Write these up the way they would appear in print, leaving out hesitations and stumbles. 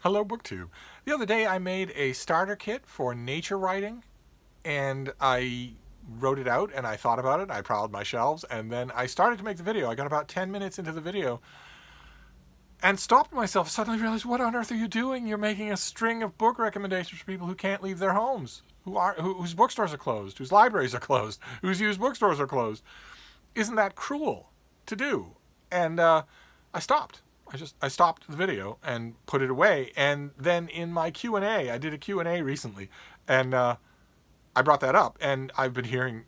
Hello, BookTube. The other day I made a starter kit for nature writing, and I wrote it out and I thought about it. I prowled my shelves, and then I started to make the video. I got about 10 minutes into the video and stopped myself. Suddenly realized, what on earth are you doing? You're making a string of book recommendations for people who can't leave their homes, whose bookstores are closed, whose libraries are closed, whose used bookstores are closed. Isn't that cruel to do? And I stopped. I stopped the video and put it away. And then in my Q&A, I did a Q&A recently, and I brought that up, and I've been hearing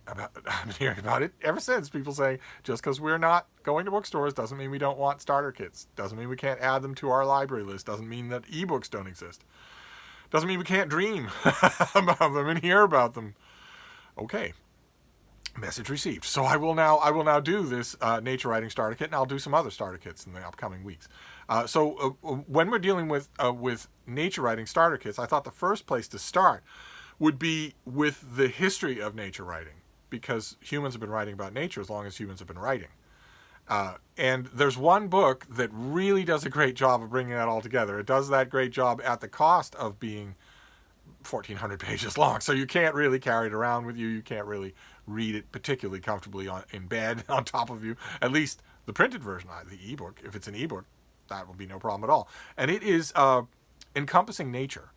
about it ever since. People saying, just because we're not going to bookstores doesn't mean we don't want starter kits. Doesn't mean we can't add them to our library list. Doesn't mean that ebooks don't exist. Doesn't mean we can't dream about them and hear about them. Okay. Message received. So I will now do this nature writing starter kit, and I'll do some other starter kits in the upcoming weeks. When we're dealing with nature writing starter kits, I thought the first place to start would be with the history of nature writing, because humans have been writing about nature as long as humans have been writing. And there's one book that really does a great job of bringing that all together. It does that great job at the cost of being 1,400 pages long, so you can't really carry it around with you. You can't really read it particularly comfortably in bed on top of you. At least the printed version, the ebook. If it's an ebook, that will be no problem at all. And it is Encompassing Nature,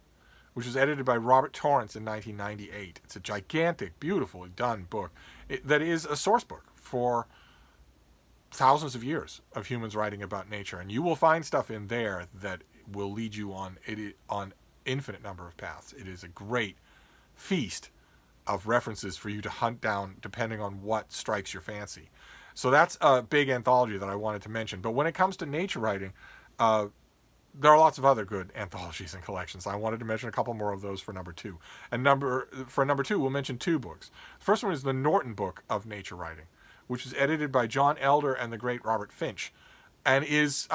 which was edited by Robert Torrance in 1998. It's a gigantic, beautifully done book that is a source book for thousands of years of humans writing about nature, and you will find stuff in there that will lead you on infinite number of paths. It is a great feast of references for you to hunt down depending on what strikes your fancy. So that's a big anthology that I wanted to mention. But when it comes to nature writing, there are lots of other good anthologies and collections. I wanted to mention a couple more of those for number two. And for number two, we'll mention two books. The first one is the Norton book of nature writing, which was edited by John Elder and the great Robert Finch. And it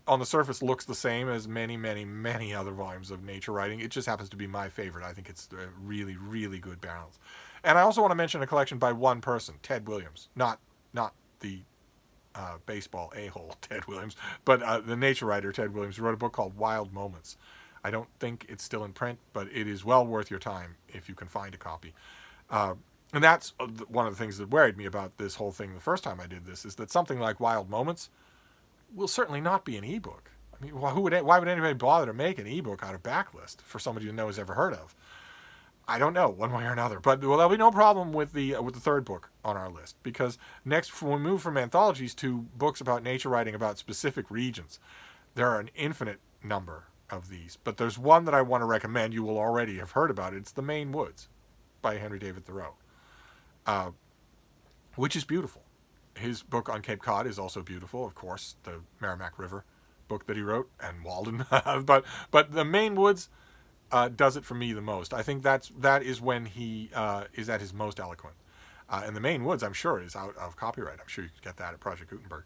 on the surface looks the same as many, many, many other volumes of nature writing. It just happens to be my favorite. I think it's a really, really good balance. And I also want to mention a collection by one person, Ted Williams. Not the baseball a-hole Ted Williams, but the nature writer Ted Williams, who wrote a book called Wild Moments. I don't think it's still in print, but it is well worth your time if you can find a copy. And that's one of the things that worried me about this whole thing the first time I did this, is that something like Wild Moments will certainly not be an ebook. I mean, why would anybody bother to make an ebook out of backlist for somebody you know has ever heard of? I don't know, one way or another. But there'll be no problem with the third book on our list, because next, when we move from anthologies to books about nature writing about specific regions, there are an infinite number of these. But there's one that I want to recommend. You will already have heard about it. It's The Maine Woods by Henry David Thoreau, which is beautiful. His book on Cape Cod is also beautiful, of course, the Merrimack River book that he wrote, and Walden. but The Maine Woods does it for me the most. I think that is when he is at his most eloquent. And The Maine Woods, I'm sure, is out of copyright. I'm sure you could get that at Project Gutenberg.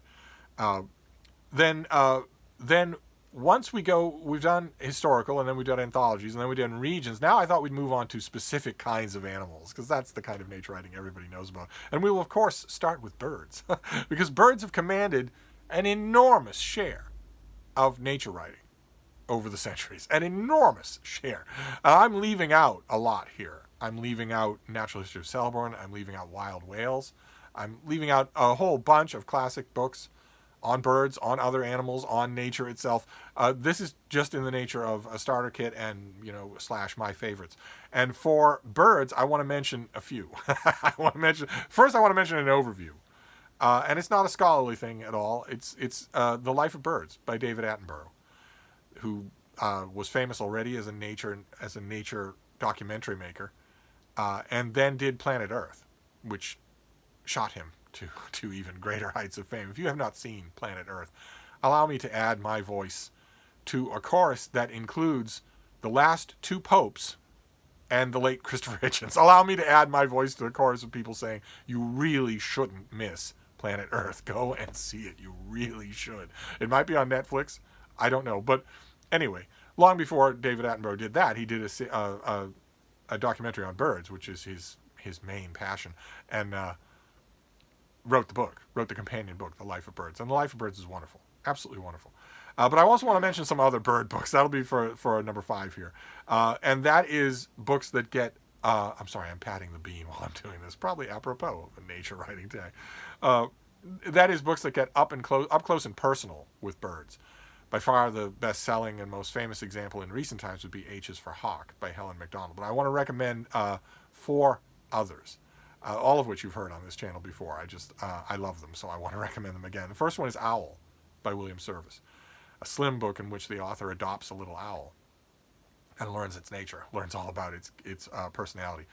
Then once we've done historical, and then we've done anthologies, and then we've done regions. Now I thought we'd move on to specific kinds of animals, because that's the kind of nature writing everybody knows about. And we will, of course, start with birds, because birds have commanded an enormous share of nature writing over the centuries. An enormous share. I'm leaving out a lot here. I'm leaving out Natural History of Selborne. I'm leaving out Wild Whales. I'm leaving out a whole bunch of classic books on birds, on other animals, on nature itself. This is just in the nature of a starter kit and, / my favorites. And for birds, I want to mention a few. First I want to mention an overview. And it's not a scholarly thing at all. It's The Life of Birds by David Attenborough, who was famous already as a nature documentary maker, and then did Planet Earth, which shot him to even greater heights of fame. If you have not seen Planet Earth, allow me to add my voice to a chorus that includes the last two popes and the late Christopher Hitchens. Allow me to add my voice to the chorus of people saying, you really shouldn't miss Planet Earth. Go and see it. You really should. It might be on Netflix. I don't know. But anyway, long before David Attenborough did that, he did a documentary on birds, which is his main passion, and wrote the companion book, The Life of Birds. And The Life of Birds is wonderful. Absolutely wonderful. But I also want to mention some other bird books. That'll be for number 5 here. And that is books that get, I'm sorry, I'm patting the bean while I'm doing this, probably apropos of a nature writing day. That is books that get up close and personal with birds. By far the best-selling and most famous example in recent times would be H is for Hawk by Helen Macdonald. But I want to recommend 4 others, all of which you've heard on this channel before. I love them, so I want to recommend them again. The first one is Owl by William Service, a slim book in which the author adopts a little owl and learns its nature, learns all about its personality.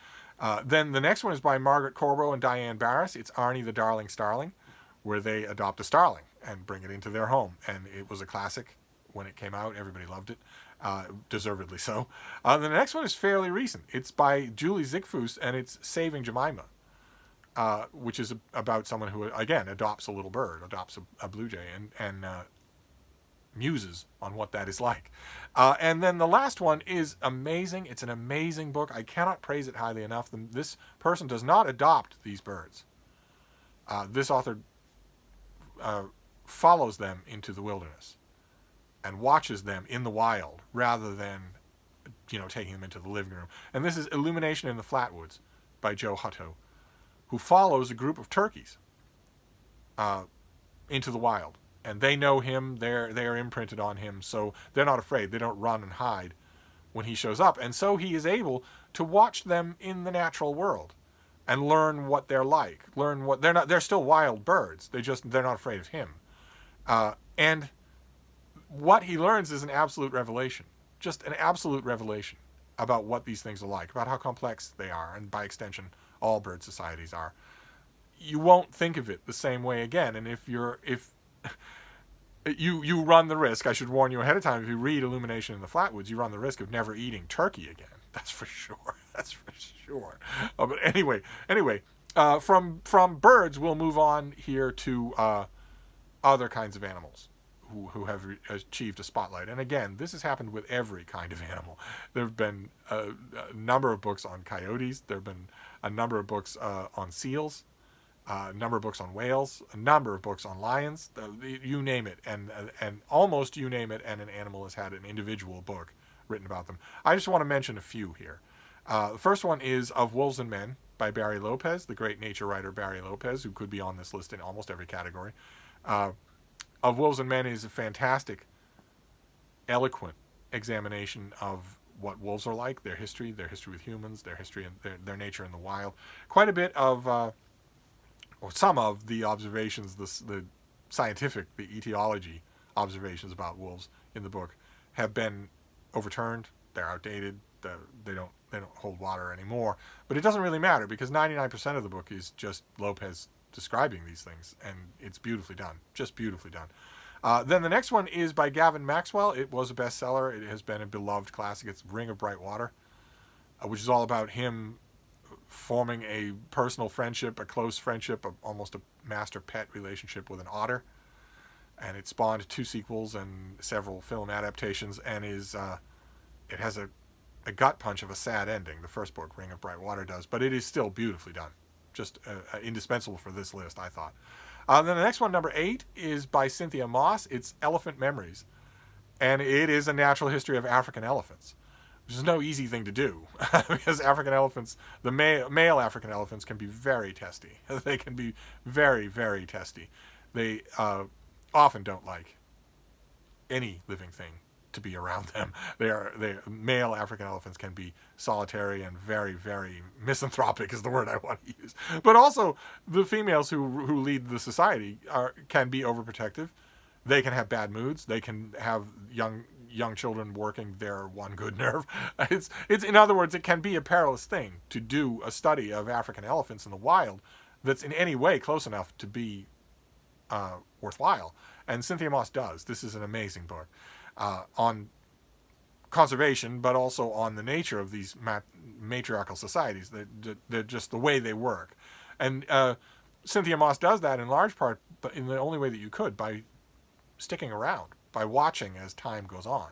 Then the next one is by Margarete Corbo and Diane Barras. It's Arnie the Darling Starling, where they adopt a starling and bring it into their home. And it was a classic when it came out. Everybody loved it, deservedly so. The next one is fairly recent. It's by Julie Zickefoose, and it's Saving Jemima, which is about someone who, again, adopts a little bird, adopts a blue jay, and muses on what that is like. And then the last one is amazing. It's an amazing book. I cannot praise it highly enough. This person does not adopt these birds. This author follows them into the wilderness and watches them in the wild rather than, taking them into the living room. And this is Illumination in the Flatwoods by Joe Hutto, who follows a group of turkeys into the wild. And they know him, they are imprinted on him, so they're not afraid. They don't run and hide when he shows up. And so he is able to watch them in the natural world and learn what they're like. Learn what they're still wild birds. They're not afraid of him. And what he learns is an absolute revelation. Just an absolute revelation about what these things are like, about how complex they are, and by extension, all bird societies are. You won't think of it the same way again. And if you run the risk, I should warn you ahead of time, if you read Illumination in the Flatwoods, you run the risk of never eating turkey again. That's for sure. That's for sure. But anyway, from birds, we'll move on here to other kinds of animals who have achieved a spotlight. And again, this has happened with every kind of animal. There have been a number of books on coyotes. There have been a number of books on seals. A number of books on whales, a number of books on lions, you name it, and almost you name it, and an animal has had an individual book written about them. I just want to mention a few here. The first one is Of Wolves and Men by Barry Lopez, the great nature writer Barry Lopez, who could be on this list in almost every category. Of Wolves and Men is a fantastic, eloquent examination of what wolves are like, their history with humans, their history and their nature in the wild. Quite a bit of... or some of the observations, the scientific, the etiology observations about wolves in the book have been overturned. They're outdated. They don't hold water anymore. But it doesn't really matter because 99% of the book is just Lopez describing these things, and it's beautifully done, just beautifully done. Then the next one is by Gavin Maxwell. It was a bestseller. It has been a beloved classic. It's Ring of Bright Water, which is all about him forming a personal friendship, a close friendship, almost a master-pet relationship with an otter. And it spawned 2 sequels and several film adaptations, and it has a gut punch of a sad ending. The first book, Ring of Bright Water, does, but it is still beautifully done. Just indispensable for this list, I thought. Then the next one, number 8, is by Cynthia Moss. It's Elephant Memories, and it is a natural history of African elephants, which is no easy thing to do because African elephants, the male African elephants, can be very testy. They can be very, very testy. They often don't like any living thing to be around them. Male African elephants can be solitary and very, very misanthropic is the word I want to use. But also the females who lead the society can be overprotective. They can have bad moods. They can have young children working their one good nerve. It's in other words, it can be a perilous thing to do a study of African elephants in the wild that's in any way close enough to be worthwhile. And Cynthia Moss does. This is an amazing book on conservation, but also on the nature of these matriarchal societies. They're just the way they work. And Cynthia Moss does that in large part, but in the only way that you could, by sticking around, by watching as time goes on,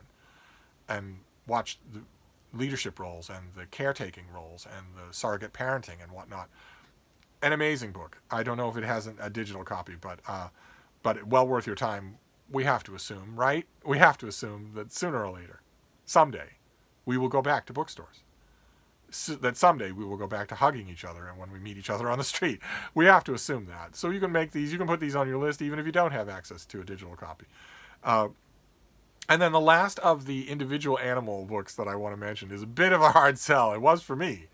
and watch the leadership roles and the caretaking roles and the surrogate parenting and whatnot. An amazing book. I don't know if it has a digital copy, but well worth your time we have to assume, right? We have to assume that sooner or later, someday, we will go back to bookstores. That someday we will go back to hugging each other and when we meet each other on the street. We have to assume that. So you can make these, you can put these on your list even if you don't have access to a digital copy. And then the last of the individual animal books that I want to mention is a bit of a hard sell. It was for me.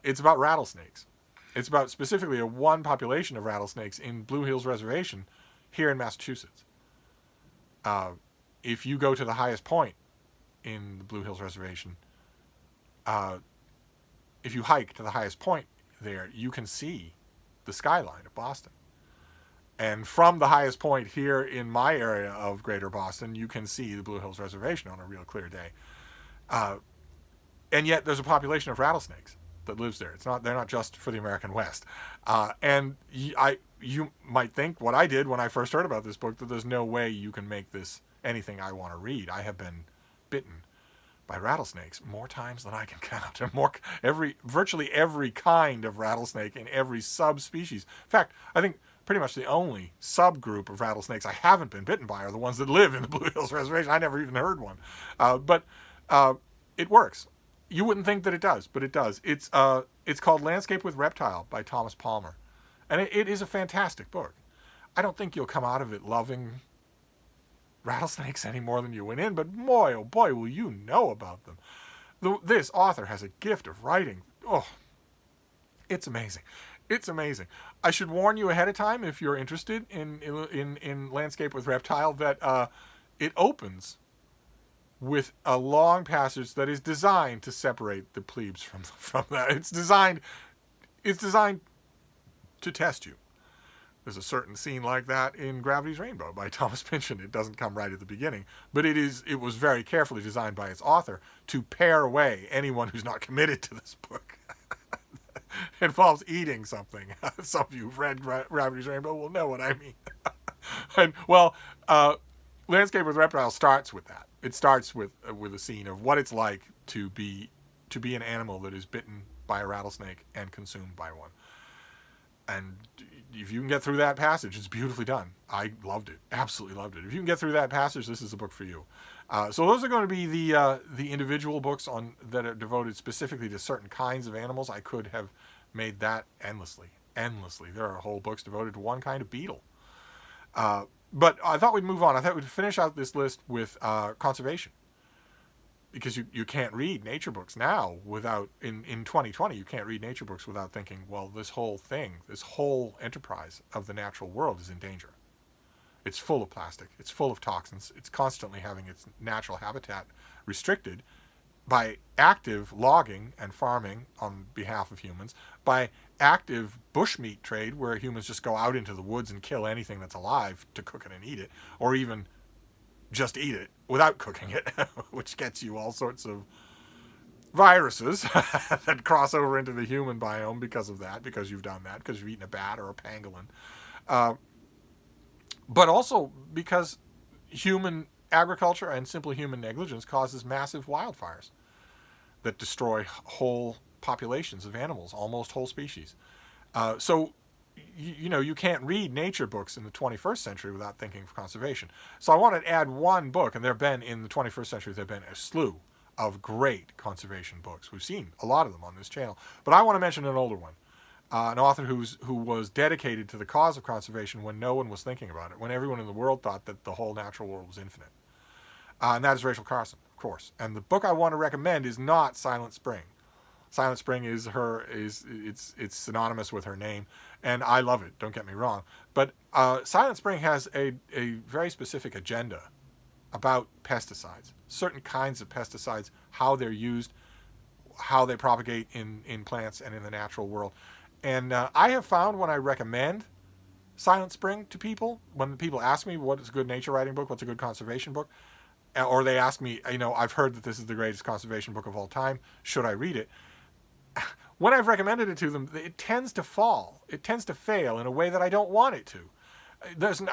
It's about rattlesnakes. It's about specifically one population of rattlesnakes in Blue Hills Reservation here in Massachusetts. If you go to the highest point in the Blue Hills Reservation, if you hike to the highest point there, you can see the skyline of Boston. And from the highest point here in my area of Greater Boston, you can see the Blue Hills Reservation on a real clear day. And yet there's a population of rattlesnakes that lives there. They're not just for the American West. And you might think what I did when I first heard about this book, that there's no way you can make this anything I want to read. I have been bitten by rattlesnakes more times than I can count, and virtually every kind of rattlesnake in every subspecies. In fact, I think pretty much the only subgroup of rattlesnakes I haven't been bitten by are the ones that live in the Blue Hills Reservation. I never even heard one, but it works. You wouldn't think that it does, but it does. It's called Landscape with Reptile by Thomas Palmer, and it is a fantastic book. I don't think you'll come out of it loving rattlesnakes any more than you went in, but boy, oh boy, will you know about them. This author has a gift of writing. Oh, it's amazing. It's amazing. I should warn you ahead of time, if you're interested in Landscape with Reptile, that it opens with a long passage that is designed to separate the plebes from that. It's designed to test you. There's a certain scene like that in Gravity's Rainbow by Thomas Pynchon. It doesn't come right at the beginning, but it was very carefully designed by its author to pare away anyone who's not committed to this book. It involves eating something. Some of you who've read Gravity's Rainbow will know what I mean. And Landscape with Reptile starts with that. It starts with a scene of what it's like to be an animal that is bitten by a rattlesnake and consumed by one. And if you can get through that passage, it's beautifully done. I loved it. Absolutely loved it. If you can get through that passage, this is a book for you. So those are going to be the individual books that are devoted specifically to certain kinds of animals. I could have made that endlessly. There are whole books devoted to one kind of beetle. But I thought we'd move on. I thought we'd finish out this list with conservation. Because you can't read nature books now without, in 2020, you can't read nature books without thinking, well, this whole enterprise of the natural world is in danger. It's full of plastic. It's full of toxins. It's constantly having its natural habitat restricted by active logging and farming on behalf of humans, by active bushmeat trade where humans just go out into the woods and kill anything that's alive to cook it and eat it, or even just eat it without cooking it, which gets you all sorts of viruses that cross over into the human biome because of that, because you've done that, because you've eaten a bat or a pangolin. But also because human agriculture and simply human negligence causes massive wildfires that destroy whole populations of animals, almost whole species. So you can't read nature books in the 21st century without thinking of conservation. So I want to add one book, and in the 21st century, there have been a slew of great conservation books. We've seen a lot of them on this channel, but I want to mention an older one, an author who was dedicated to the cause of conservation when no one was thinking about it, when everyone in the world thought that the whole natural world was infinite. And that is Rachel Carson, of course. And the book I want to recommend is not Silent Spring. Silent Spring is it's synonymous with her name, and I love it, don't get me wrong. But Silent Spring has a very specific agenda about pesticides, certain kinds of pesticides, how they're used, how they propagate in plants and in the natural world. And I have found when I recommend Silent Spring to people, when people ask me what is a good nature writing book, what's a good conservation book, or they ask me, I've heard that this is the greatest conservation book of all time, should I read it? When I've recommended it to them, it tends to fall. It tends to fail in a way that I don't want it to.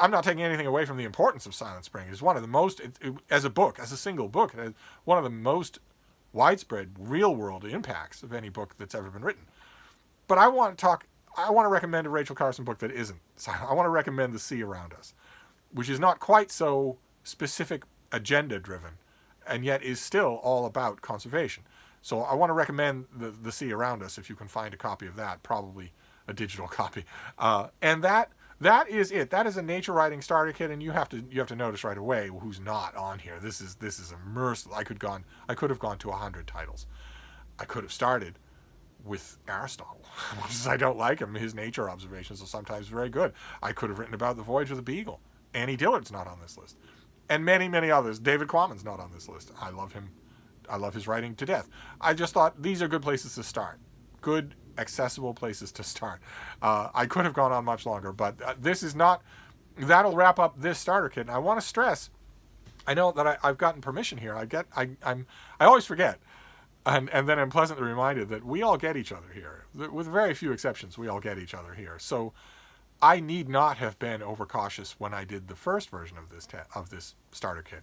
I'm not taking anything away from the importance of Silent Spring. It's one of the most, as a single book, it has one of the most widespread real-world impacts of any book that's ever been written. But I want to recommend a Rachel Carson book that isn't silent. I want to recommend The Sea Around Us. which is not quite so specific agenda driven, and yet is still all about conservation. So I want to recommend the Sea Around Us if you can find a copy of that, probably a digital copy. And that is it. That is a nature writing starter kit, and you have to notice right away who's not on here. This is immersive. I could have gone to 100 titles. I could have started with Aristotle, which I don't like him. His nature observations are sometimes very good. I could have written about the voyage of the Beagle. Annie Dillard's not on this list, and many, many others. David Quammen's not on this list. I love him. I love his writing to death. I just thought these are good places to start. Good, accessible places to start. I could have gone on much longer, but this is not. That'll wrap up this starter kit. And I want to stress. I know that I've gotten permission here. I always forget. And then I'm pleasantly reminded that we all get each other here. With very few exceptions, we all get each other here. So I need not have been overcautious when I did the first version of this starter kit,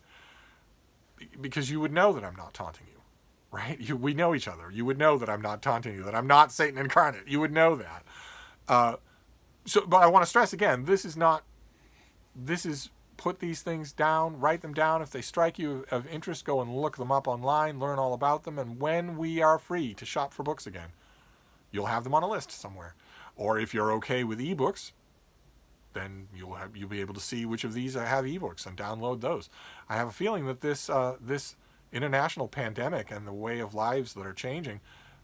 because you would know that I'm not taunting you, right? We know each other. You would know that I'm not taunting you, that I'm not Satan incarnate. You would know that. But I want to stress again, this is put these things down, write them down. If they strike you of interest, go and look them up online, learn all about them, and when we are free to shop for books again, you'll have them on a list somewhere. Or if you're okay with ebooks, then you'll be able to see which of these have ebooks and download those. I have a feeling that this international pandemic and the way of lives that are changing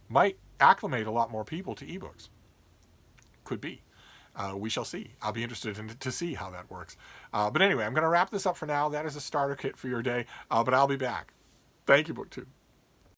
might acclimate a lot more people to ebooks. Could be. We shall see. I'll be interested to see how that works. But anyway, I'm going to wrap this up for now. That is a starter kit for your day, but I'll be back. Thank you, BookTube.